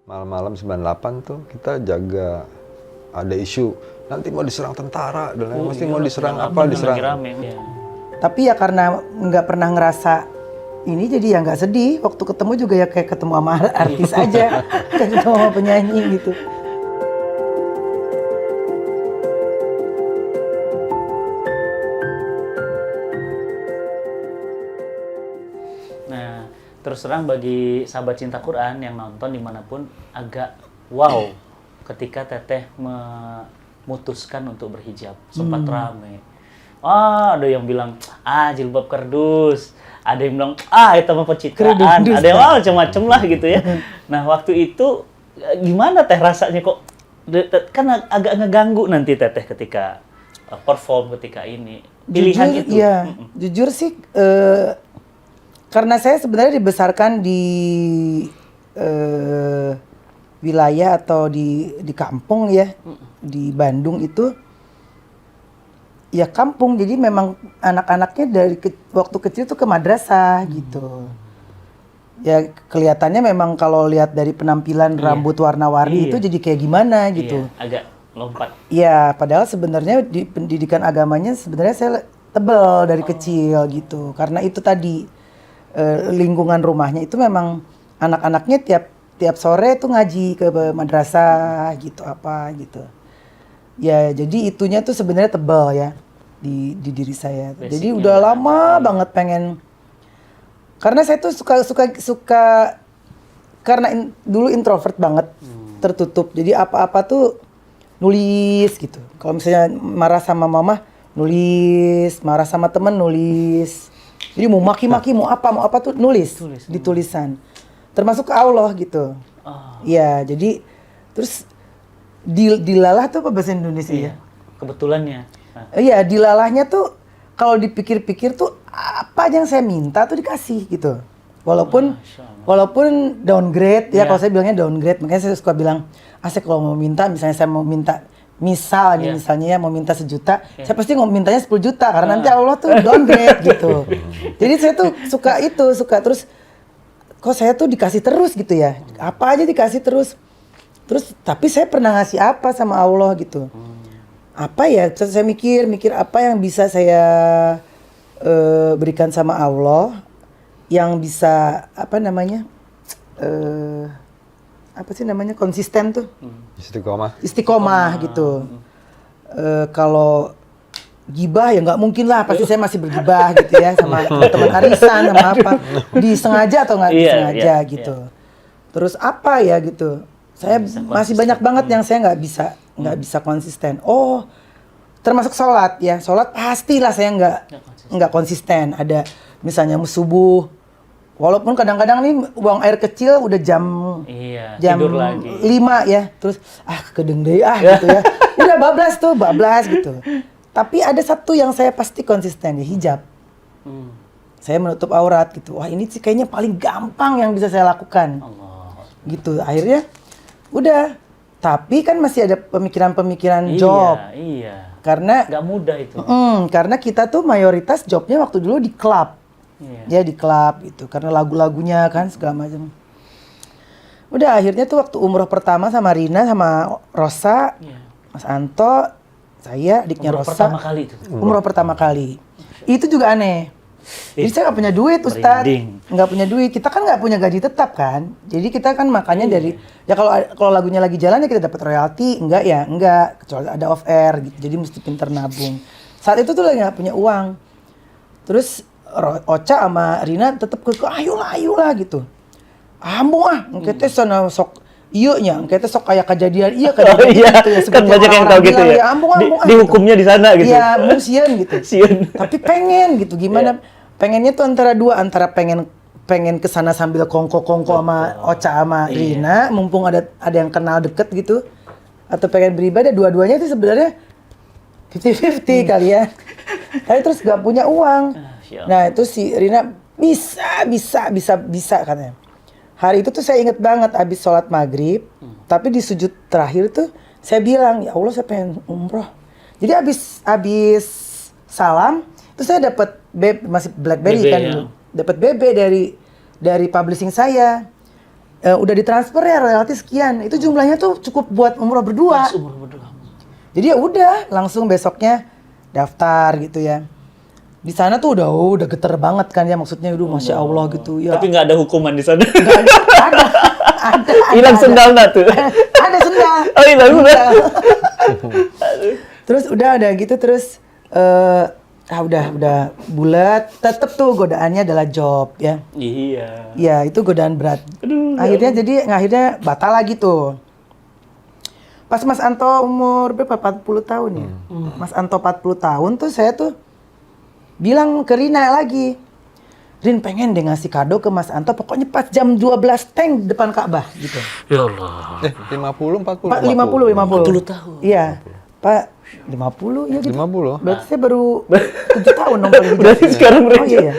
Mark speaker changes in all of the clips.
Speaker 1: Malam-malam 98 tuh kita jaga, ada isu nanti mau diserang tentara dan lain, mesti mau diserang apa, diserang.
Speaker 2: Rame. Ya.
Speaker 3: Tapi ya karena nggak pernah ngerasa ini, jadi ya nggak sedih. Waktu ketemu juga ya kayak ketemu sama artis aja, kayak ketemu sama penyanyi gitu.
Speaker 2: Nah, terus terang bagi sahabat cinta Quran yang nonton dimanapun agak wow ketika Teteh memutuskan untuk berhijab. Sempat rame. Ada yang bilang, jilbab kerdus. Ada yang bilang, itu mah pencitraan. Ada yang macam-macam lah gitu ya. Nah, waktu itu gimana Teh rasanya kok? Kan agak ngeganggu nanti Teteh ketika perform, ketika ini. Pilihan
Speaker 3: Jujur,
Speaker 2: itu.
Speaker 3: ya, jujur sih, karena saya sebenarnya dibesarkan di wilayah atau di kampung ya, di Bandung itu, ya kampung. Jadi memang anak-anaknya dari waktu kecil tuh ke madrasah gitu. Ya kelihatannya memang kalau lihat dari penampilan rambut warna-warni itu jadi kayak gimana gitu.
Speaker 2: Iya, agak lompat.
Speaker 3: Ya, padahal sebenarnya di pendidikan agamanya sebenarnya saya tebel dari kecil gitu. Karena itu tadi lingkungan rumahnya itu memang anak-anaknya tiap sore tuh ngaji ke madrasah gitu apa gitu. Ya, jadi itunya tuh sebenarnya tebel ya di diri saya.
Speaker 2: Basicnya
Speaker 3: jadi udah lama banget pengen, karena saya tuh suka karena dulu introvert banget, tertutup. Jadi apa-apa tuh nulis gitu. Kalau misalnya marah sama mama, nulis, marah sama temen, nulis. Jadi mau maki-maki, mau apa tuh nulis di tulisan. Termasuk ke Allah gitu. Iya, jadi terus dilalah tuh apa bahasa Indonesia ya?
Speaker 2: Kebetulannya.
Speaker 3: Iya, dilalahnya tuh kalau dipikir-pikir tuh apa aja yang saya minta tuh dikasih gitu. Walaupun downgrade ya, kalau saya bilangnya downgrade, makanya saya suka bilang, saya kalau mau minta, misalnya saya mau minta misalnya ya mau minta 1 juta, saya pasti mau mintanya 10 juta karena nanti Allah tuh downgrade gitu. Jadi saya tuh suka terus kok saya tuh dikasih terus gitu ya. Apa aja dikasih terus. Terus tapi saya pernah ngasih apa sama Allah gitu. Apa ya? Terus saya mikir apa yang bisa saya berikan sama Allah yang bisa konsisten tuh. Istiqomah gitu. Kalau gibah ya nggak mungkin lah, pasti saya masih bergibah gitu ya sama teman arisan sama apa, disengaja atau nggak disengaja gitu. Terus apa ya gitu, saya masih banyak banget yang saya nggak bisa konsisten. Termasuk sholat ya, sholat pastilah saya nggak konsisten. Ada misalnya subuh, walaupun kadang-kadang nih buang air kecil udah jam
Speaker 2: tidur lagi.
Speaker 3: 5 ya, terus kedeng deh gitu ya. Udah bablas gitu. Tapi ada satu yang saya pasti konsisten, ya hijab. Saya menutup aurat gitu. Wah, ini sih kayaknya paling gampang yang bisa saya lakukan. Gitu. Akhirnya udah. Tapi kan masih ada pemikiran-pemikiran job.
Speaker 2: Iya.
Speaker 3: Karena
Speaker 2: nggak mudah itu.
Speaker 3: Karena kita tuh mayoritas jobnya waktu dulu di klub. Ya di klub gitu. Karena lagu-lagunya kan segala macam. Udah akhirnya tuh waktu umroh pertama sama Rina sama Rosa, Mas Anto, saya, adiknya
Speaker 2: Umroh
Speaker 3: Rosa.
Speaker 2: pertama kali itu.
Speaker 3: Umroh pertama kali. Itu juga aneh. Jadi saya nggak punya duit, Ustadz. Nggak punya duit. Kita kan nggak punya gaji tetap kan. Jadi kita kan makannya dari, ya kalau lagunya lagi jalan ya kita dapat royalti. Enggak. Kecuali ada off air gitu. Jadi mesti pinter nabung. Saat itu tuh lagi nggak punya uang. Terus Ocha sama Rina tetap ayolah gitu. Ambo engke sana sok iya nya, kita sok kayak kejadian gitu ya.
Speaker 2: Kan banyak yang tahu gitu ya. Dihukumnya di sana gitu.
Speaker 3: Iya, musieun gitu. Tapi pengen gitu, gimana? Pengennya tuh antara pengen kesana sambil kongko sama Ocha sama Rina, mumpung ada yang kenal deket gitu, atau pengen beribadah. Dua-duanya itu sebenarnya 50-50 kali ya. Tapi terus gak punya uang. Nah itu si Rina bisa katanya. Hari itu tuh saya inget banget abis sholat maghrib, tapi di sujud terakhir tuh saya bilang, ya Allah saya pengen umroh. Jadi abis salam, terus saya dapat masih BlackBerry kan dulu, dapat BB dari publishing saya. udah ditransfer ya royalti sekian. Itu jumlahnya tuh cukup buat umroh berdua.
Speaker 2: Pas umur berdua.
Speaker 3: Jadi ya udah langsung besoknya daftar gitu ya. Di sana tuh udah geter banget kan ya, maksudnya udah masya Allah gitu ya.
Speaker 2: Tapi nggak ada hukuman di sana.
Speaker 3: Ada
Speaker 2: Hilang sendal nggak tuh?
Speaker 3: ada sendal.
Speaker 2: Oh, hilang sendal.
Speaker 3: Terus udah ada gitu terus udah bulat, tetep tuh godaannya adalah job ya.
Speaker 2: Iya.
Speaker 3: Ya itu godaan berat.
Speaker 2: Aduh,
Speaker 3: Akhirnya batal lagi tuh. Pas Mas Anto umur berapa? 40 tahun ya. Mas Anto 40 tahun tuh saya tuh bilang ke Rina lagi. Rin pengen deh ngasih kado ke Mas Anto pokoknya pas jam 12 teng depan Ka'bah gitu.
Speaker 2: Ya Allah.
Speaker 1: 50, 40?
Speaker 3: 50.
Speaker 2: 40 tahun.
Speaker 3: Iya. Pak 50 ya gitu.
Speaker 1: 50?
Speaker 3: Berarti saya baru 7 tahun dong paling hijab.
Speaker 2: Berarti sekarang
Speaker 3: Oh iya.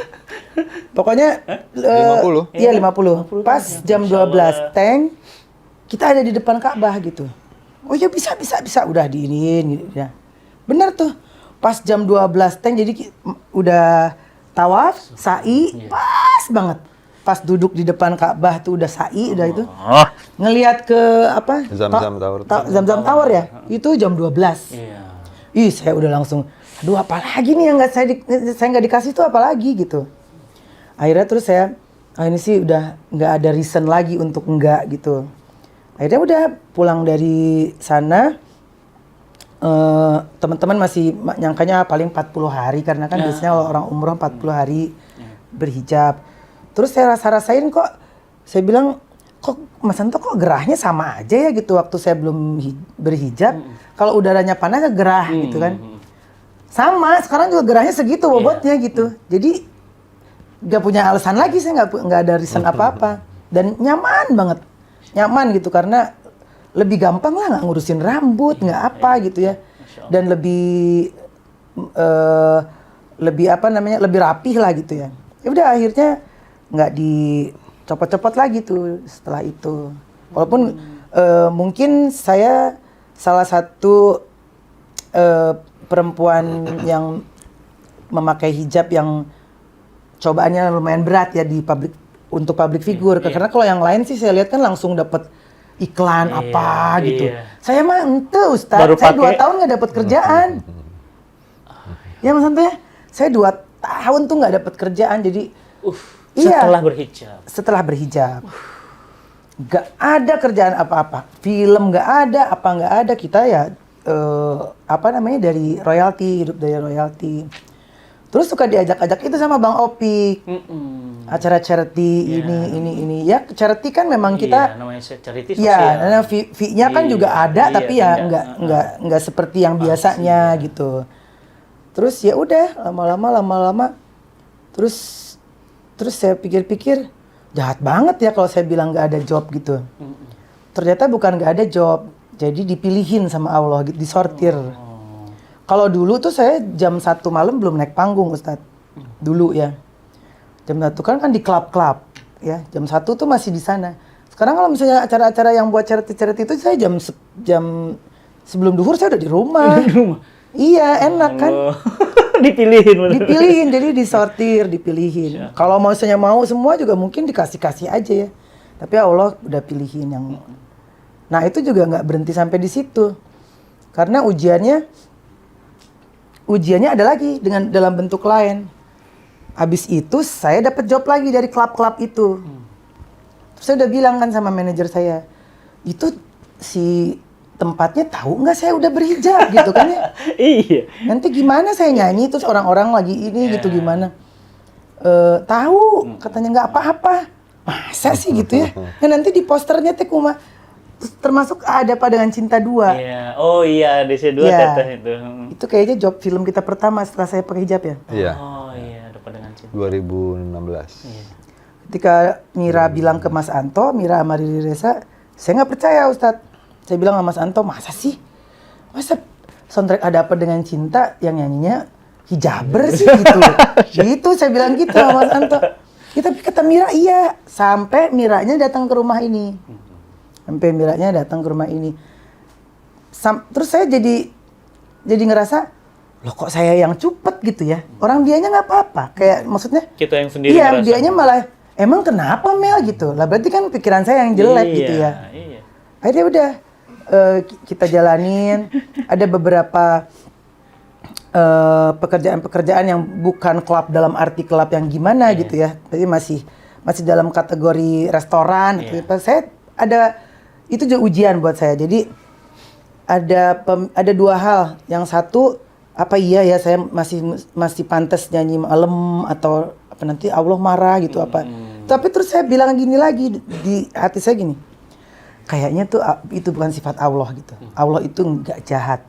Speaker 3: Pokoknya
Speaker 1: 50?
Speaker 3: Iya 50. Pas jam 12 teng kita ada di depan Ka'bah gitu. Oh ya bisa udah diinin gitu ya. Bener tuh. Pas jam 12 teng jadi udah tawaf, sa'i, pas banget. Pas duduk di depan Ka'bah tuh udah sa'i udah itu. Ngelihat ke apa?
Speaker 1: Zam-Zam Tower.
Speaker 3: Zam-Zam Tower ya. Itu jam 12.
Speaker 2: Iya.
Speaker 3: Ih, saya udah langsung, aduh apalagi nih yang saya nggak dikasih tuh apalagi gitu. Akhirnya terus saya, ini sih udah nggak ada reason lagi untuk enggak gitu. Akhirnya udah pulang dari sana, teman-teman masih nyangkanya paling 40 hari karena kan biasanya kalau orang umroh 40 hari berhijab. Terus saya rasa-rasain kok, saya bilang, kok Mas Anto kok gerahnya sama aja ya gitu waktu saya belum berhijab. Kalau udaranya panas gerah gitu kan. Sama, sekarang juga gerahnya segitu bobotnya gitu. Jadi nggak punya alasan lagi, saya nggak ada reason apa-apa. Dan nyaman banget. Nyaman gitu karena lebih gampang lah nggak ngurusin rambut, nggak apa gitu ya. Dan lebih lebih rapih lah gitu ya. Ya udah akhirnya nggak dicopot-copot lagi tuh setelah itu. Walaupun mungkin saya salah satu perempuan yang memakai hijab yang cobaannya lumayan berat ya untuk public figure. Karena kalau yang lain sih saya lihat kan langsung dapat iklan apa gitu. Saya mah ente Ustaz, saya 2 tahun nggak dapat kerjaan. Ya Mas Santo ya, saya 2 tahun tuh nggak dapat kerjaan jadi.
Speaker 2: Setelah berhijab.
Speaker 3: Setelah berhijab. Gak ada kerjaan apa-apa. Film gak ada, apa gak ada. Kita ya, dari royalti, hidup dari royalti. Terus suka diajak-ajak itu sama Bang Opik. Acara charity ini. Ya charity kan memang kita.
Speaker 2: Iya, namanya charity sosial.
Speaker 3: Ya, fee-nya kan juga ada, tapi ya nggak seperti yang biasanya gitu. Terus ya udah lama-lama. Terus saya pikir-pikir, jahat banget ya kalau saya bilang nggak ada job gitu. Ternyata bukan nggak ada job, jadi dipilihin sama Allah, gitu, disortir. Kalau dulu tuh saya jam 1 malam belum naik panggung Ustadz. Dulu ya. Jam 1 kan di klub-klub ya. Jam 1 tuh masih di sana. Sekarang kalau misalnya acara-acara yang buat charity itu saya jam sebelum duhur saya udah di rumah. Iya, enak kan. Dipilihin, jadi disortir, dipilihin. Kalau misalnya mau semua juga mungkin dikasih aja ya. Tapi Allah udah pilihin yang. Nah itu juga nggak berhenti sampai di situ, karena ujiannya ada lagi dalam bentuk lain. Habis itu saya dapat job lagi dari klub-klub itu. Terus saya udah bilang kan sama manajer saya, itu si tempatnya tahu nggak saya udah berhijab gitu kan ya.
Speaker 2: Iya.
Speaker 3: Nanti gimana saya nyanyi terus orang-orang lagi ini gitu gimana? Tahu katanya nggak apa-apa. Masa sih gitu ya? Nah, nanti di posternya teh kuma termasuk ada apa dengan Cinta 2.
Speaker 2: Iya. Oh iya, DC 2 teteh itu.
Speaker 3: Itu kayaknya job film kita pertama setelah saya pakai hijab ya.
Speaker 1: Iya.
Speaker 2: Oh iya, ada dengan Cinta.
Speaker 1: 2016.
Speaker 2: Iya.
Speaker 3: Ketika Mira bilang ke Mas Anto, Mira sama Riri Reza, saya nggak percaya Ustadz. Saya bilang sama Mas Anto, masa sih? Masa soundtrack Ada Apa Dengan Cinta yang nyanyinya hijaber sih gitu. Gitu saya bilang gitu sama Mas Anto. Tapi kata Mira iya. Sampai Miranya datang ke rumah ini. Terus saya jadi ngerasa, loh kok saya yang cupet gitu ya? Orang dianya nggak apa-apa. Kayak maksudnya.
Speaker 2: Kita yang sendiri
Speaker 3: iya,
Speaker 2: ngerasa.
Speaker 3: dianya malah emang kenapa Mel gitu? Lah berarti kan pikiran saya yang jelek gitu ya.
Speaker 2: Iya.
Speaker 3: Akhirnya udah kita jalanin. Ada beberapa pekerjaan-pekerjaan yang bukan klub dalam arti klub yang gimana gitu ya. Tapi masih dalam kategori restoran. Gitu. Saya itu juga ujian buat saya. Jadi ada dua hal. Yang satu, apa iya ya saya masih pantas nyanyi malam atau apa nanti Allah marah gitu apa. Tapi terus saya bilang gini lagi di hati saya gini. Kayaknya tuh itu bukan sifat Allah gitu. Allah itu nggak jahat.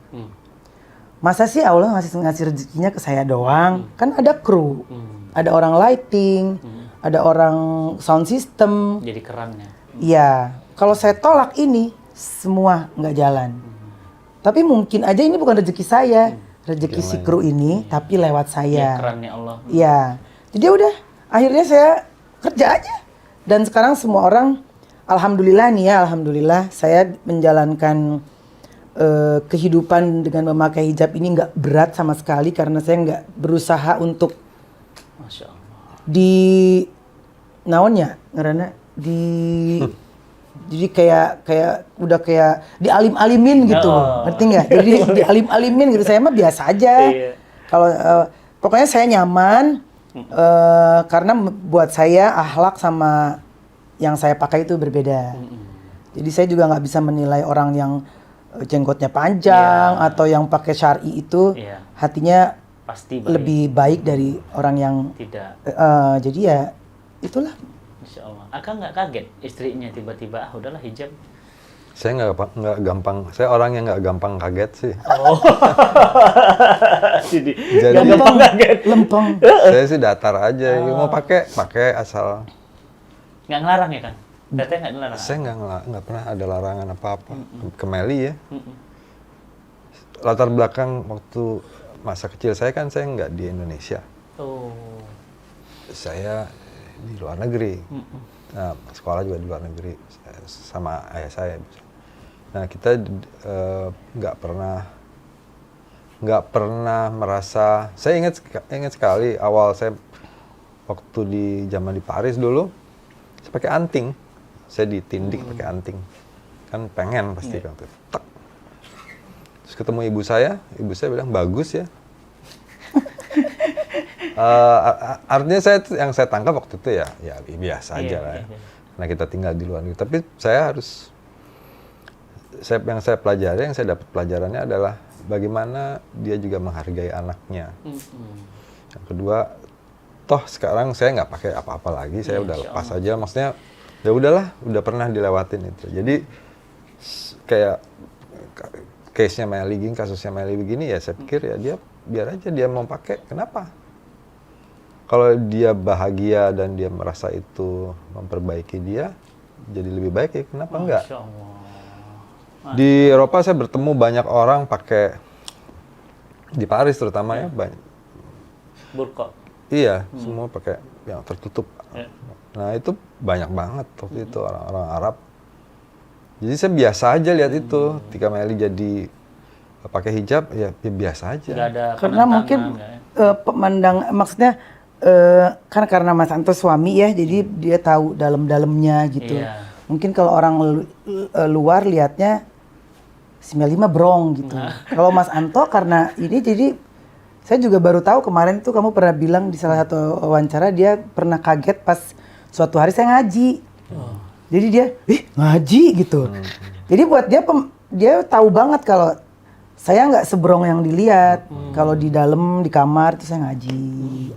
Speaker 3: Masa sih Allah ngasih rezekinya ke saya doang? Kan ada kru, ada orang lighting, ada orang sound system.
Speaker 2: Jadi kerannya.
Speaker 3: Iya, kalau saya tolak ini semua nggak jalan. Tapi mungkin aja ini bukan rezeki saya, rezeki si kru ini, tapi lewat saya.
Speaker 2: Ya, kerannya Allah.
Speaker 3: Iya, jadi udah. Akhirnya saya kerja aja. Dan sekarang semua orang, alhamdulillah nih ya, alhamdulillah saya menjalankan kehidupan dengan memakai hijab ini nggak berat sama sekali karena saya nggak berusaha untuk
Speaker 2: Masya Allah.
Speaker 3: Jadi kayak udah kayak dialim-alimin gitu, ngerti nggak? Jadi dialim-alimin gitu, saya mah biasa aja.
Speaker 2: Iya.
Speaker 3: Kalau pokoknya saya nyaman karena buat saya akhlak sama yang saya pakai itu berbeda. Jadi saya juga nggak bisa menilai orang yang jenggotnya panjang atau yang pakai syar'i itu hatinya
Speaker 2: pasti
Speaker 3: lebih baik dari orang yang
Speaker 2: tidak.
Speaker 3: Jadi ya itulah.
Speaker 2: Masya Allah. Akang nggak kaget istrinya tiba-tiba udahlah hijab.
Speaker 1: Saya nggak gampang. Saya orang yang nggak gampang kaget sih.
Speaker 2: Oh. Jadi
Speaker 3: Lempeng, lempeng.
Speaker 1: Saya sih datar aja. Mau pakai asal.
Speaker 2: Nggak ngelarang ya kan? Teteh nggak ngelarang?
Speaker 1: Saya nggak pernah ada larangan apa-apa. Ke Meli ya. Latar belakang waktu masa kecil saya kan saya nggak di Indonesia.
Speaker 2: Oh.
Speaker 1: Saya di luar negeri. Nah, sekolah juga di luar negeri sama ayah saya. Nah, kita nggak pernah merasa. Saya ingat sekali awal saya waktu di zaman di Paris dulu, saya pakai anting. Saya ditindik pakai anting. Kan pengen pasti kan tuh. Tak. Terus ketemu ibu saya bilang bagus ya. Artinya yang saya tangkap waktu itu ya biasa aja lah ya. Nah, kita tinggal di luar negeri. Tapi yang saya pelajari, yang saya dapat pelajarannya adalah bagaimana dia juga menghargai anaknya. Yang kedua, toh sekarang saya nggak pakai apa-apa lagi, saya udah lepas aja. Maksudnya ya udahlah, udah pernah dilewatin itu. Jadi kayak case-nya Meli gini, kasusnya Meli begini ya saya pikir ya dia biar aja dia mau pakai, kenapa? Kalau dia bahagia dan dia merasa itu memperbaiki dia, jadi lebih baik ya kenapa enggak? Di Eropa saya bertemu banyak orang pakai, di Paris terutama ya banyak.
Speaker 2: Burqa.
Speaker 1: Iya, semua pakai yang tertutup. Nah itu banyak banget waktu itu orang-orang Arab. Jadi saya biasa aja lihat itu. Ketika Meli jadi pakai hijab, ya biasa aja.
Speaker 2: Nggak ada
Speaker 3: Karena mungkin pemandang, maksudnya kan karena Mas Anto suami ya, jadi dia tahu dalam-dalamnya gitu. Mungkin kalau orang luar lihatnya si Meli mah brong gitu. Kalau Mas Anto karena ini jadi saya juga baru tahu kemarin tuh kamu pernah bilang di salah satu wawancara dia pernah kaget pas suatu hari saya ngaji. Jadi dia, ngaji gitu. Jadi buat dia tahu banget kalau saya nggak sebrong yang dilihat. Kalau di dalam di kamar itu saya ngaji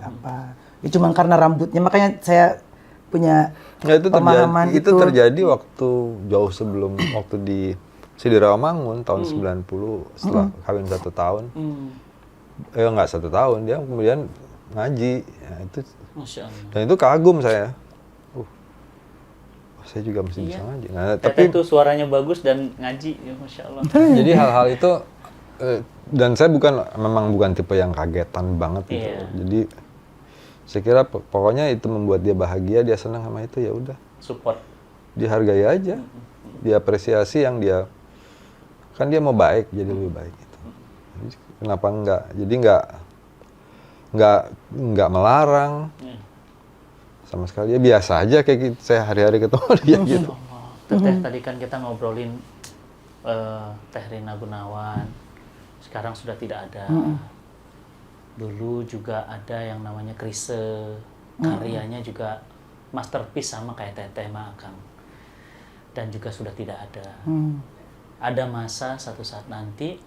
Speaker 3: apa. Ya cuma karena rambutnya, makanya saya punya pemahaman
Speaker 1: itu terjadi waktu jauh sebelum waktu saya di Rawamangun tahun 90 setelah kawin 1 tahun. Nggak 1 tahun, dia kemudian ngaji. Ya, itu
Speaker 2: Masya Allah.
Speaker 1: Dan itu kagum saya. Saya juga mesti bisa ngaji. Nah,
Speaker 2: tapi itu suaranya bagus dan ngaji, ya Masya Allah.
Speaker 1: Jadi hal-hal itu dan saya memang bukan tipe yang kagetan banget gitu. Jadi saya kira pokoknya itu membuat dia bahagia, dia senang sama itu, ya udah.
Speaker 2: Support.
Speaker 1: Dihargai aja. Dia apresiasi yang dia kan dia mau baik, jadi lebih baik gitu. Jadi, kenapa enggak? Jadi enggak melarang. sama sekali ya biasa aja kayak gitu. Saya hari-hari ketemu dia gitu.
Speaker 2: Teteh tadi kan kita ngobrolin Teh Rina Gunawan, sekarang sudah tidak ada. Dulu juga ada yang namanya Krise, karyanya juga masterpiece sama kayak Teteh sama Akang, dan juga sudah tidak ada. Ada masa satu saat nanti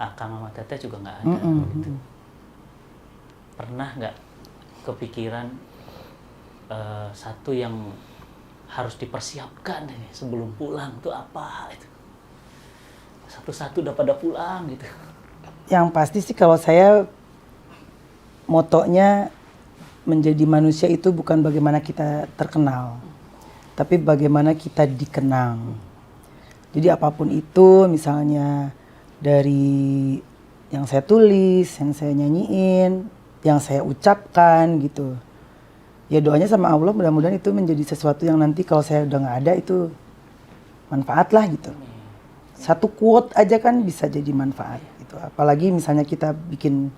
Speaker 2: Akang sama Teteh juga nggak ada. Gitu. Pernah nggak kepikiran satu yang harus dipersiapkan ini sebelum pulang itu apa itu? Satu-satu udah pada pulang gitu.
Speaker 3: Yang pasti sih kalau saya motonya menjadi manusia itu bukan bagaimana kita terkenal, tapi bagaimana kita dikenang. Jadi apapun itu, misalnya dari yang saya tulis, yang saya nyanyiin, yang saya ucapkan gitu. Ya doanya sama Allah mudah-mudahan itu menjadi sesuatu yang nanti kalau saya udah nggak ada itu manfaat lah gitu. Satu quote aja kan bisa jadi manfaat gitu. Apalagi misalnya kita bikin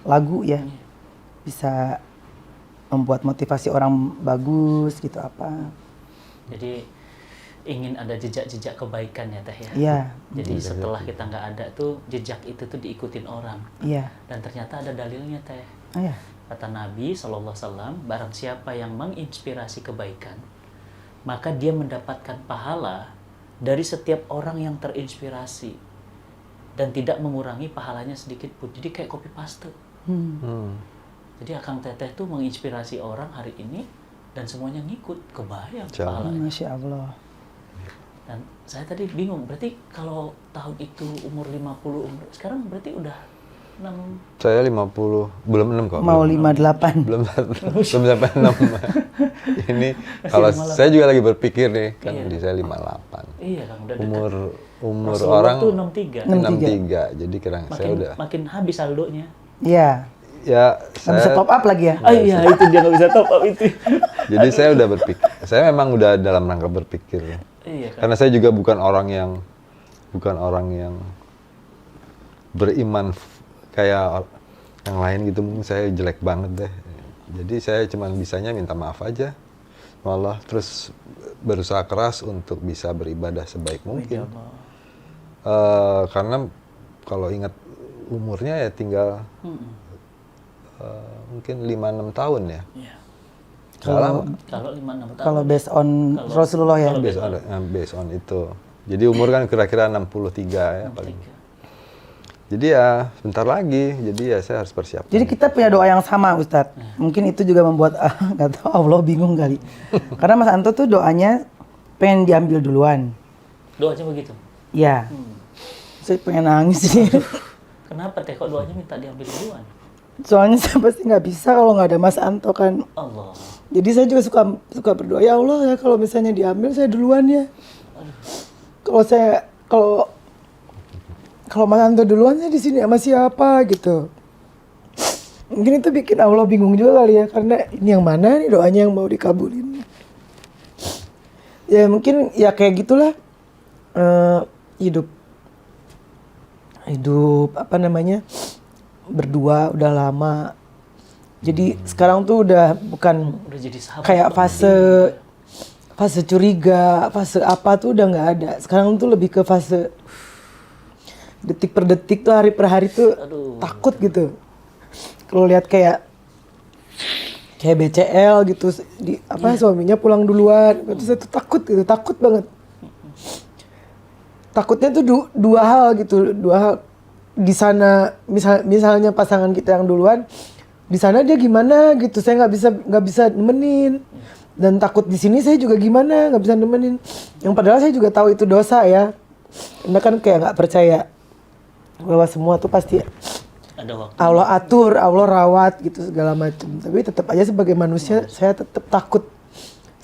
Speaker 3: lagu ya, bisa membuat motivasi orang bagus gitu apa.
Speaker 2: Jadi ingin ada jejak-jejak kebaikan ya Teh ya.
Speaker 3: Iya.
Speaker 2: Jadi setelah kita nggak ada tuh jejak itu tuh diikutin orang.
Speaker 3: Iya.
Speaker 2: Dan ternyata ada dalilnya Teh.
Speaker 3: Oh, iya.
Speaker 2: Kata Nabi SAW, barang siapa yang menginspirasi kebaikan, maka dia mendapatkan pahala dari setiap orang yang terinspirasi dan tidak mengurangi pahalanya sedikit pun. Jadi kayak copy paste. Jadi Akang Teteh tuh menginspirasi orang hari ini dan semuanya ngikut, kebayang pahalanya.
Speaker 3: Masya Allah.
Speaker 2: Dan saya tadi bingung, berarti kalau tahun itu umur 50, sekarang berarti udah 6.
Speaker 1: Saya 50, belum 6 kok.
Speaker 3: Mau 58.
Speaker 1: Belum sampai 6. Ini kalau saya juga lagi berpikir nih, kan di saya 58.
Speaker 2: Iya Kang, udah
Speaker 1: Umur
Speaker 2: Rasulullah
Speaker 1: orang
Speaker 2: tuh 63.
Speaker 1: 63. Jadi kira saya udah
Speaker 2: Makin habis saldonya.
Speaker 3: Iya.
Speaker 1: ya
Speaker 3: Nggak bisa top up lagi ya?
Speaker 2: Oh iya, itu dia nggak bisa top up itu.
Speaker 1: Jadi saya udah berpikir, saya memang udah dalam rangka berpikir.
Speaker 2: Iya kan.
Speaker 1: Karena saya juga bukan orang yang beriman kayak yang lain gitu, mungkin saya jelek banget deh. Jadi saya cuma bisanya minta maaf aja, malah terus berusaha keras untuk bisa beribadah sebaik mungkin. Karena kalau ingat umurnya ya tinggal mungkin 5-6 tahun ya.
Speaker 2: Iya.
Speaker 1: Kalau
Speaker 2: 5-6 tahun.
Speaker 3: Kalau based on Rasulullah ya?
Speaker 1: based on itu. Jadi umur kan kira-kira 63 ya paling. Jadi ya bentar lagi, jadi ya saya harus persiapkan.
Speaker 3: Jadi kita punya doa yang sama Ustadz. Mungkin itu juga membuat nggak tahu Allah bingung kali. Karena Mas Anto tuh doanya pengen diambil duluan.
Speaker 2: Doanya begitu?
Speaker 3: Iya. Saya pengen nangis sih.
Speaker 2: Kenapa Teh kok doanya minta diambil duluan?
Speaker 3: Soalnya saya pasti nggak bisa kalau nggak ada Mas Anto kan.
Speaker 2: Allah.
Speaker 3: Jadi saya juga suka berdoa, ya Allah ya kalau misalnya diambil saya duluan ya. Kalau Mas Anto duluan saya di sini sama siapa gitu. Mungkin itu bikin Allah bingung juga kali ya, karena ini yang mana nih doanya yang mau dikabulin. Ya mungkin ya kayak gitulah hidup apa namanya, berdua udah lama. Jadi sekarang tuh udah bukan
Speaker 2: jadi sahabat
Speaker 3: kayak fase curiga, fase apa tuh udah nggak ada. Sekarang tuh lebih ke fase detik per detik tuh, hari per hari tuh takut gitu. Kalau lihat kayak BCL gitu, suaminya pulang duluan, itu saya tuh takut banget. Takutnya tuh dua hal di sana, misalnya pasangan kita yang duluan, di sana dia gimana gitu, saya nggak bisa nemenin. Dan takut di sini saya juga gimana, nggak bisa nemenin. Yang padahal saya juga tahu itu dosa ya, karena kan kayak nggak percaya bahwa semua tuh pasti
Speaker 2: ada waktu.
Speaker 3: Allah atur, Allah rawat gitu segala macam. Tapi tetap aja sebagai manusia saya tetap takut.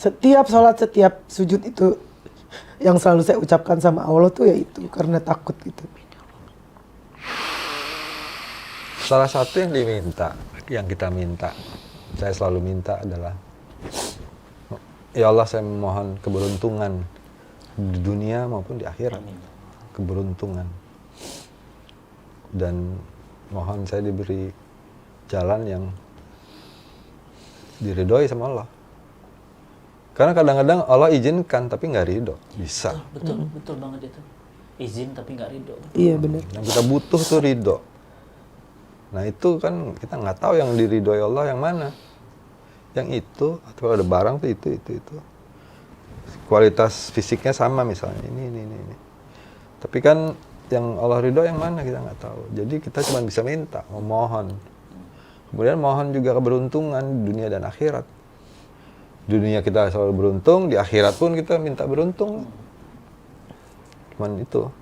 Speaker 3: Setiap sholat, setiap sujud itu yang selalu saya ucapkan sama Allah tuh ya itu, karena takut gitu.
Speaker 1: Salah satu yang kita minta, saya selalu minta adalah, ya Allah saya memohon keberuntungan di dunia maupun di akhirat. Keberuntungan. Dan mohon saya diberi jalan yang diridhoi sama Allah. Karena kadang-kadang Allah izinkan tapi nggak ridho, bisa.
Speaker 2: Betul banget itu. Izin tapi nggak ridho.
Speaker 3: Iya benar.
Speaker 1: Yang kita butuh tuh ridho. Nah itu kan kita nggak tahu yang diridhoi Allah yang mana. Yang itu, atau ada barang tuh itu. Kualitas fisiknya sama misalnya, ini. Tapi kan yang Allah ridho yang mana kita nggak tahu. Jadi kita cuma bisa minta, memohon. Kemudian mohon juga keberuntungan di dunia dan akhirat. Di dunia kita selalu beruntung, di akhirat pun kita minta beruntung. Cuman itu.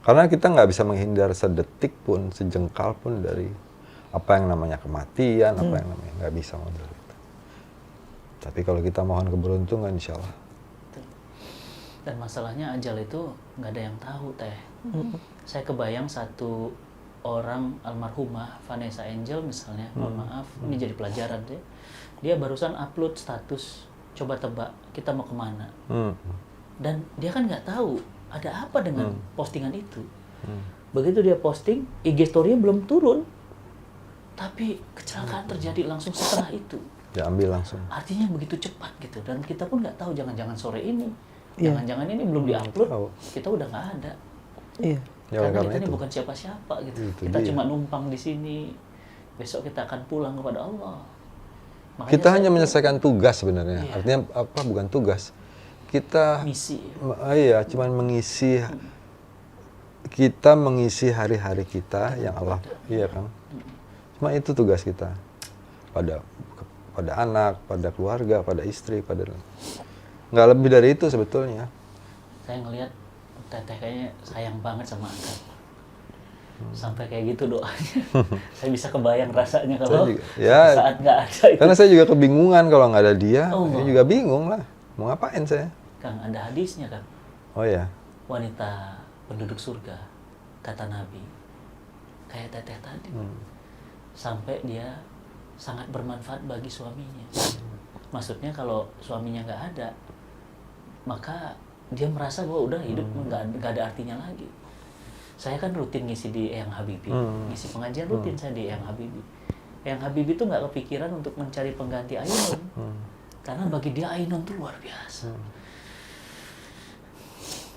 Speaker 1: Karena kita nggak bisa menghindar sedetik pun, sejengkal pun dari apa yang namanya kematian, apa yang namanya nggak bisa menghindar itu. Tapi kalau kita mohon keberuntungan, insya Allah.
Speaker 2: Dan masalahnya ajal itu nggak ada yang tahu, Teh. Saya kebayang satu orang almarhumah Vanessa Angel misalnya, mohon maaf, ini jadi pelajaran deh. Dia barusan upload status, coba tebak kita mau kemana. Dan dia kan nggak tahu ada apa dengan postingan itu. Begitu dia posting, IG story-nya belum turun, tapi kecelakaan terjadi langsung setelah itu.
Speaker 1: Diambil langsung.
Speaker 2: Artinya begitu cepat gitu, dan kita pun nggak tahu, jangan-jangan sore ini, jangan-jangan ini belum diupload, kita udah nggak ada.
Speaker 3: Iya.
Speaker 1: Ya,
Speaker 2: Karena kita
Speaker 1: itu.
Speaker 2: ini bukan siapa-siapa gitu.
Speaker 1: Itu
Speaker 2: Kita
Speaker 1: dia.
Speaker 2: cuma numpang di sini. Besok kita akan pulang kepada Allah. Makanya
Speaker 1: Kita
Speaker 2: saya
Speaker 1: hanya
Speaker 2: tuh
Speaker 1: menyelesaikan tugas sebenarnya.
Speaker 2: Iya.
Speaker 1: Artinya apa? Bukan tugas. Kita
Speaker 2: misi.
Speaker 1: iya, cuman mengisi kita mengisi hari-hari kita yang Allah, iya kan? Cuma itu tugas kita. Pada anak, pada keluarga, pada istri, pada nggak lebih dari itu sebetulnya.
Speaker 2: Saya ngelihat Teteh kayaknya sayang banget sama Akang. Sampai kayak gitu doanya. Saya bisa kebayang rasanya kalau saat nggak ada itu.
Speaker 1: Karena saya juga kebingungan kalau nggak ada dia.
Speaker 2: Oh,
Speaker 1: Saya juga bingung lah. Mau ngapain saya?
Speaker 2: Kang, ada hadisnya kan?
Speaker 1: Oh ya.
Speaker 2: Wanita penduduk surga, kata Nabi, kayak Teteh tadi. Sampai dia sangat bermanfaat bagi suaminya. Maksudnya kalau suaminya nggak ada, maka dia merasa bahwa udah hidup nggak ada artinya lagi. Saya kan rutin ngisi di Eyang Habibie, ngisi pengajian rutin saya di Eyang Habibie. Eyang Habibie tuh nggak kepikiran untuk mencari pengganti Ainun, karena bagi dia Ainun tuh luar biasa.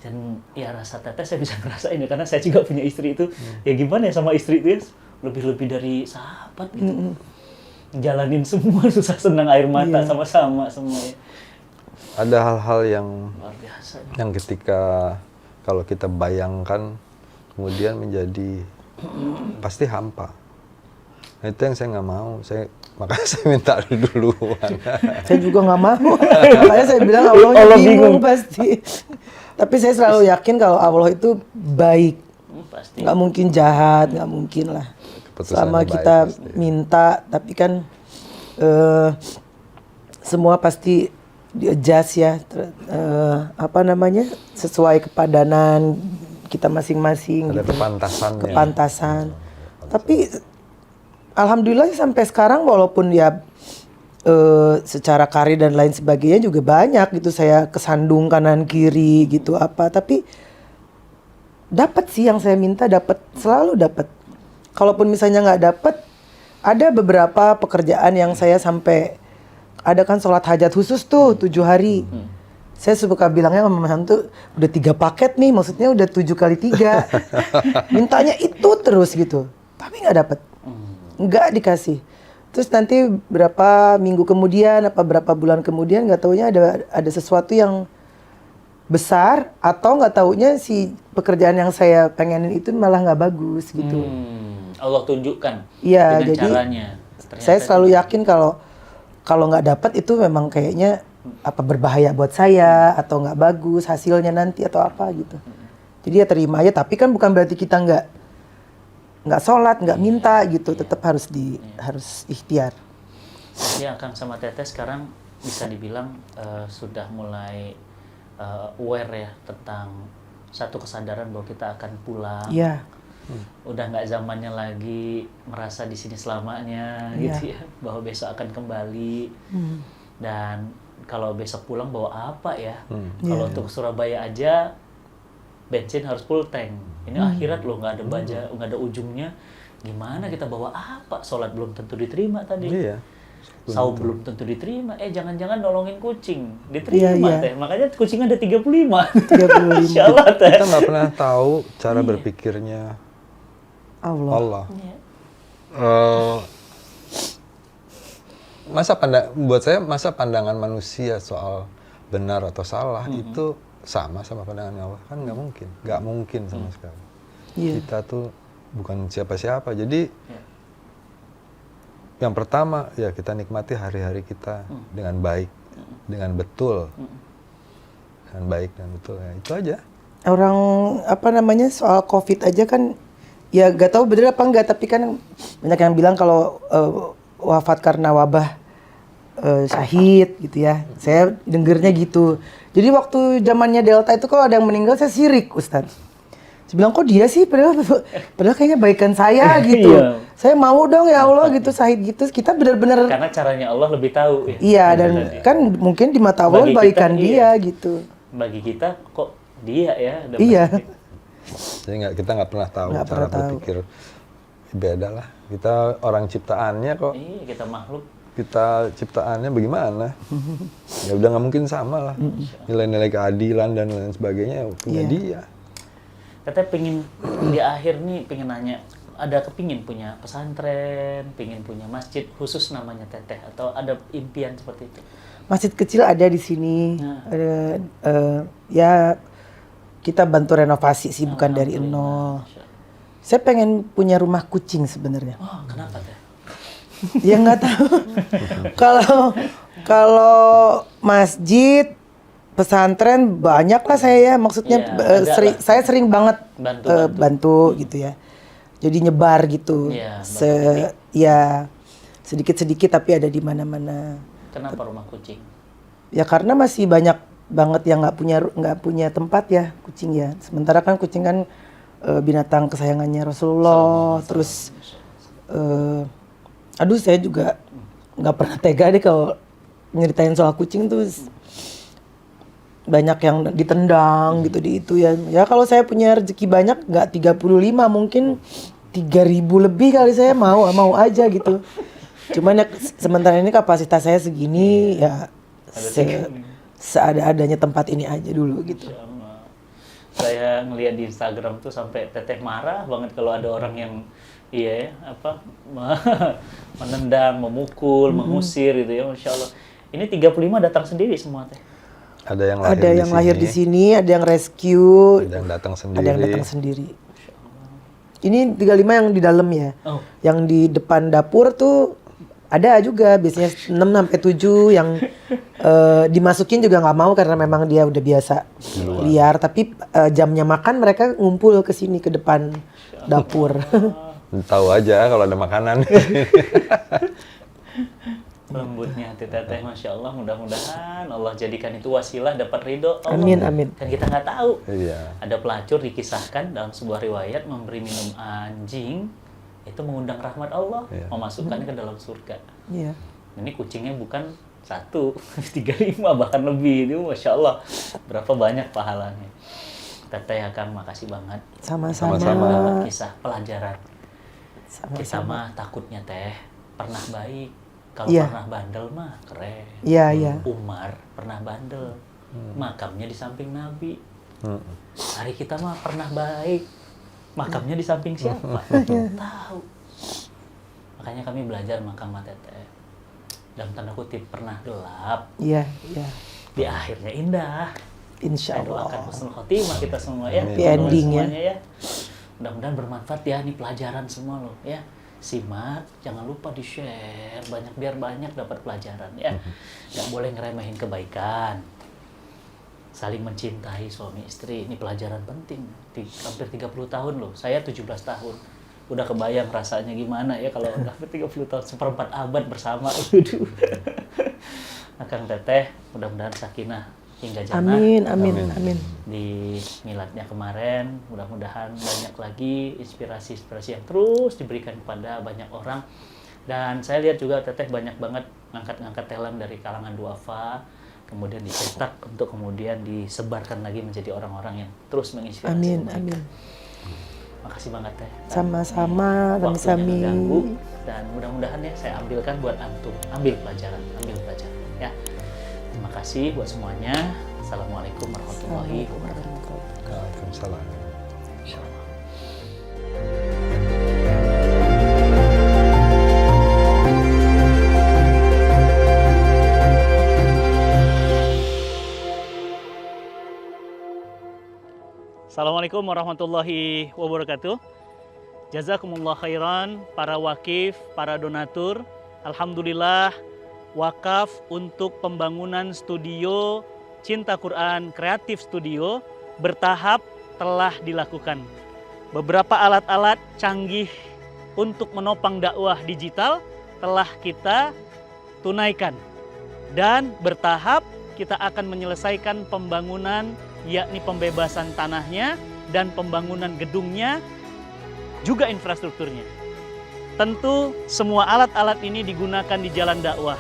Speaker 2: Dan ya rasa Teteh saya bisa ngerasain ya, karena saya juga punya istri itu. Ya gimana ya sama istri itu ya, lebih dari sahabat gitu. Jalanin semua susah senang air mata sama-sama semua ya.
Speaker 1: Ada hal-hal yang
Speaker 2: Luar biasa.
Speaker 1: yang ketika kalau kita bayangkan kemudian menjadi pasti hampa. Nah, itu yang saya nggak mau. Makanya saya minta duluan.
Speaker 3: Saya juga nggak mau. Makanya saya bilang Allah bingung pasti. Tapi saya selalu yakin kalau Allah itu baik.
Speaker 2: Pasti.
Speaker 3: Nggak mungkin jahat, nggak mungkin lah. Selama kita minta, tapi kan semua pasti di-adjust ya, sesuai kepadanan kita masing-masing.
Speaker 1: Ada
Speaker 3: gitu.
Speaker 1: kepantasan.
Speaker 3: Tapi alhamdulillah sampai sekarang walaupun ya secara karir dan lain sebagainya juga banyak gitu, saya kesandung kanan kiri gitu tapi dapat sih yang saya minta, selalu dapat. Kalaupun misalnya nggak dapat, ada beberapa pekerjaan yang saya sampai ada kan sholat hajat khusus tuh 7 hari. Saya suka bilangnya sama Mas tuh udah 3 paket nih, maksudnya udah 7 kali 3. Mintanya itu terus gitu, tapi nggak dapat, nggak dikasih. Terus nanti berapa minggu kemudian, berapa bulan kemudian, nggak taunya ada sesuatu yang besar, atau nggak taunya si pekerjaan yang saya pengenin itu malah nggak bagus gitu.
Speaker 2: Allah tunjukkan
Speaker 3: Iya,
Speaker 2: dengan
Speaker 3: jadi
Speaker 2: caranya.
Speaker 3: Saya selalu yakin kalau nggak dapat itu memang kayaknya berbahaya buat saya, atau nggak bagus hasilnya nanti atau apa gitu. Jadi ya terima aja, tapi kan bukan berarti kita nggak sholat, nggak minta gitu, tetap harus ikhtiar.
Speaker 2: Jadi Akang sama Teteh sekarang bisa dibilang sudah mulai aware ya tentang satu kesadaran bahwa kita akan pulang.
Speaker 3: Iya.
Speaker 2: Udah nggak zamannya lagi merasa di sini selamanya gitu ya, bahwa besok akan kembali. Dan kalau besok pulang bawa apa ya? Kalau untuk Surabaya aja bensin harus full tank. Ini akhirat loh, nggak ada nggak ada ujungnya. Gimana kita bawa apa? Sholat belum tentu diterima tadi.
Speaker 1: Iya.
Speaker 2: Saum belum tentu diterima. Jangan-jangan nolongin kucing. Diterima
Speaker 3: Iya.
Speaker 2: teh. Makanya kucing ada 35.
Speaker 3: 35.
Speaker 2: Masya Allah teh.
Speaker 1: Kita nggak pernah tahu cara berpikirnya Allah.
Speaker 2: Iya.
Speaker 1: Masa pandangan manusia soal benar atau salah itu sama pandangan Allah, kan nggak mungkin sama sekali.
Speaker 3: Iya.
Speaker 1: Kita tuh bukan siapa-siapa, jadi yang pertama ya kita nikmati hari-hari kita dengan baik, dengan betul, dengan baik dan betul, ya itu aja.
Speaker 3: Orang soal COVID aja kan ya gak tahu bener apa enggak, tapi kan banyak yang bilang kalau wafat karena wabah syahid gitu ya. Saya dengernya gitu. Jadi waktu zamannya Delta itu kalau ada yang meninggal saya sirik, Ustadz. Saya bilang kok dia sih, padahal kayaknya baikan saya gitu.
Speaker 2: Iya.
Speaker 3: Saya mau dong ya Allah gitu syahid gitu. Kita benar-benar
Speaker 2: Karena caranya Allah lebih tahu. Ya.
Speaker 3: iya, dan kan mungkin di mata Allah
Speaker 2: Bagi kita,
Speaker 3: baikan dia gitu.
Speaker 2: Bagi kita kok dia ya.
Speaker 3: Iya.
Speaker 1: Jadi kita nggak pernah tahu
Speaker 3: Nggak
Speaker 1: cara
Speaker 3: pernah tahu.
Speaker 1: berpikir. Beda lah. Kita orang ciptaannya kok.
Speaker 2: Iya, kita makhluk.
Speaker 1: Kita ciptaannya bagaimana? Ya udah nggak mungkin sama lah. Nilai-nilai keadilan dan lain sebagainya punya
Speaker 3: Iya.
Speaker 1: dia.
Speaker 2: Teteh pengen di akhir nih pengen nanya, ada kepingin punya pesantren, pengen punya masjid khusus namanya Teteh, atau ada impian seperti itu?
Speaker 3: Masjid kecil ada di sini. Ada, ya kita bantu renovasi sih, bukan dari nol. Saya pengen punya rumah kucing sebenarnya.
Speaker 2: Oh, kenapa Teh?
Speaker 3: Ya nggak tahu. Kalau masjid, pesantren banyak lah saya ya. Maksudnya
Speaker 2: Iya, ada lah.
Speaker 3: saya sering banget
Speaker 2: Bantu.
Speaker 3: bantu gitu ya. Jadi nyebar gitu.
Speaker 2: Iya,
Speaker 3: Ya sedikit-sedikit tapi ada di mana-mana.
Speaker 2: Kenapa rumah kucing?
Speaker 3: Ya karena masih banyak banget yang nggak punya tempat ya kucing ya. Sementara kan kucing kan binatang kesayangannya Rasulullah. Terus aduh saya juga nggak pernah tega deh kalau nyeritain soal kucing tuh. Banyak yang ditendang gitu di itu ya. Ya kalau saya punya rezeki banyak nggak 35 mungkin 3.000 lebih kali saya mau aja gitu. Cuman ya sementara ini kapasitas saya segini ya seada-adanya tempat ini aja dulu gitu.
Speaker 2: Masya Allah. Saya ngelihat di Instagram tuh sampai Teteh marah banget kalau ada orang yang menendang, memukul, mengusir gitu ya, Masya Allah. Ini 35 datang sendiri semua Teh?
Speaker 1: Ada yang
Speaker 3: lahir di sini, ada yang rescue,
Speaker 1: ada yang datang sendiri.
Speaker 3: ada yang datang sendiri. Ini 35 yang di dalam ya.
Speaker 2: Oh.
Speaker 3: Yang di depan dapur tuh ada juga, biasanya 6 sampai 7 yang dimasukin juga nggak mau karena memang dia udah biasa liar. Tapi jamnya makan mereka ngumpul ke sini ke depan dapur.
Speaker 1: Tahu aja kalau ada makanan.
Speaker 2: Lembutnya hati Teteh, Masya Allah. Mudah-mudahan Allah jadikan itu wasilah dapat ridho Allah.
Speaker 3: Amin, amin.
Speaker 2: Kan kita nggak tahu.
Speaker 1: Iya.
Speaker 2: Ada pelacur dikisahkan dalam sebuah riwayat memberi minum anjing itu mengundang rahmat Allah,
Speaker 1: Iya.
Speaker 2: memasukkannya ke dalam surga.
Speaker 3: Iya.
Speaker 2: Ini kucingnya bukan 1, 35 bahkan lebih. Itu Masya Allah. Berapa banyak pahalanya. Teteh Kang, makasih banget.
Speaker 3: Sama-sama.
Speaker 2: Dapat kisah pelajaran.
Speaker 3: Sama-sama.
Speaker 2: Kita mah takutnya Teh pernah baik. Kalau
Speaker 3: Iya.
Speaker 2: pernah bandel mah keren.
Speaker 3: Iya, iya.
Speaker 2: Umar pernah bandel. Makamnya di samping Nabi. Hari kita mah pernah baik. Makamnya di samping siapa? Tahu. Makanya kami belajar makam Teteh. Dalam tanda kutip pernah gelap.
Speaker 3: Iya, iya.
Speaker 2: Di akhirnya indah.
Speaker 3: Insya
Speaker 2: Saya doakan
Speaker 3: Allah.
Speaker 2: husnul khotimah kita semua ya.
Speaker 3: Happy
Speaker 2: Teman-teman
Speaker 3: ending ya.
Speaker 2: semuanya ya. Mudah-mudahan bermanfaat ya, ini pelajaran semua loh ya. Simak, jangan lupa di-share banyak biar banyak dapat pelajaran ya. Nggak boleh ngeremehin kebaikan. Saling mencintai suami istri, ini pelajaran penting. Hampir 30 tahun loh, saya 17 tahun. Udah kebayang rasanya gimana ya kalau udah hampir 30 tahun, seperempat abad bersama. Aduh. Akang Teteh, mudah-mudahan sakinah hingga jannah.
Speaker 3: Amin, amin, amin.
Speaker 2: Di miladnya kemarin, mudah-mudahan banyak lagi inspirasi-inspirasi yang terus diberikan kepada banyak orang. Dan saya lihat juga Teteh banyak banget ngangkat-ngangkat talent dari kalangan duafa, kemudian dicetak untuk kemudian disebarkan lagi menjadi orang-orang yang terus menginspirasi
Speaker 3: Amin,
Speaker 2: kebaikan.
Speaker 3: amin.
Speaker 2: Makasih banget Teh.
Speaker 3: Sama-sama, kami-sami.
Speaker 2: Ganggu, dan mudah-mudahan ya saya ambilkan buat antum. Ambil pelajaran ya. Terima kasih buat semuanya. Assalamualaikum warahmatullahi wabarakatuh.
Speaker 1: Waalaikumsalam.
Speaker 2: Insyaallah. Assalamualaikum warahmatullahi wabarakatuh. Jazakumullah khairan para wakif, para donatur. Alhamdulillah wakaf untuk pembangunan studio Cinta Quran Kreatif Studio bertahap telah dilakukan. Beberapa alat-alat canggih untuk menopang dakwah digital telah kita tunaikan. Dan bertahap kita akan menyelesaikan pembangunan, yakni pembebasan tanahnya dan pembangunan gedungnya, juga infrastrukturnya. Tentu semua alat-alat ini digunakan di jalan dakwah.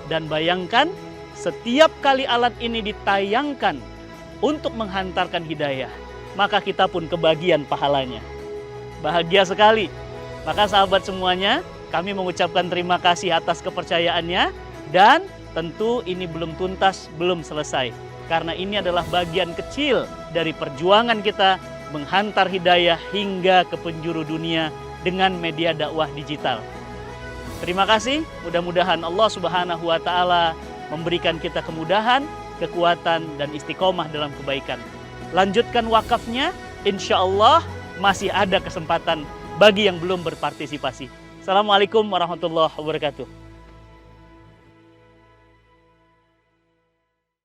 Speaker 2: Dan bayangkan setiap kali alat ini ditayangkan untuk menghantarkan hidayah, maka kita pun kebagian pahalanya. Bahagia sekali. Maka sahabat semuanya, kami mengucapkan terima kasih atas kepercayaannya, dan tentu ini belum tuntas, belum selesai. Karena ini adalah bagian kecil dari perjuangan kita menghantar hidayah hingga ke penjuru dunia dengan media dakwah digital. Terima kasih, mudah-mudahan Allah Subhanahu wa Ta'ala memberikan kita kemudahan, kekuatan, dan istiqomah dalam kebaikan. Lanjutkan wakafnya, insya Allah masih ada kesempatan bagi yang belum berpartisipasi. Assalamualaikum warahmatullahi wabarakatuh.